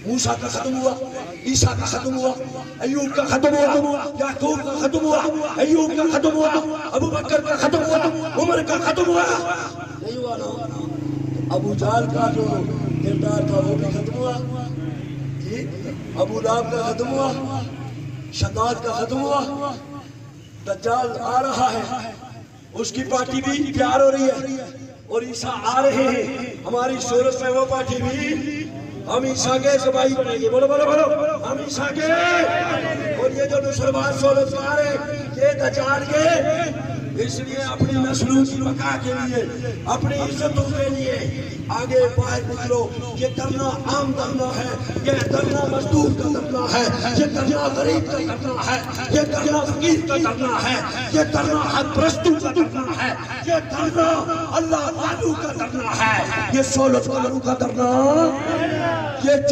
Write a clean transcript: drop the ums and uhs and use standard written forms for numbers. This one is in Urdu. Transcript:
موسیٰ کا ختم ہوا، عیسیٰ کا ختم ہوا، ایوب کا ختم ہوا، یعقوب کا ختم ہوا، ایوب کا ختم ہوا، ابو بکر کا ختم ہوا، عمر کا ختم ہوا، نہیں ہوا نا؟ ابو جہل کا جو کردار تھا وہ بھی ختم ہوا، ابو لہب کا ختم ہوا، شداد کا ختم ہوا، دجال آ رہا ہے، اس کی پارٹی بھی تیار ہو رہی ہے، اور عیسیٰ آ رہے ہیں، ہماری صورت میں وہ پارٹی بھی ہم عیسیٰ کے سپاہی بنیں گے، بولو بولو بولو، ہم عیسیٰ کے، اور یہ جو نصرباز صورت میں آ رہے یہ دجال کے، اس لیے اپنی نسلوں کی بقا کے لیے، اپنی عزتوں کے لیے آگے باہر نکلو، یہ کرنا عام کرنا ہے، یہ کرنا مزدور کا کرنا ہے، یہ کرنا غریب کا کرنا ہے، یہ کرنا فقیر کا کرنا ہے، یہ کرنا حق پرستوں کا کرنا ہے، یہ کرنا اللہ والوں کا کرنا ہے، یہ صورت والوں کا کرنا، یہ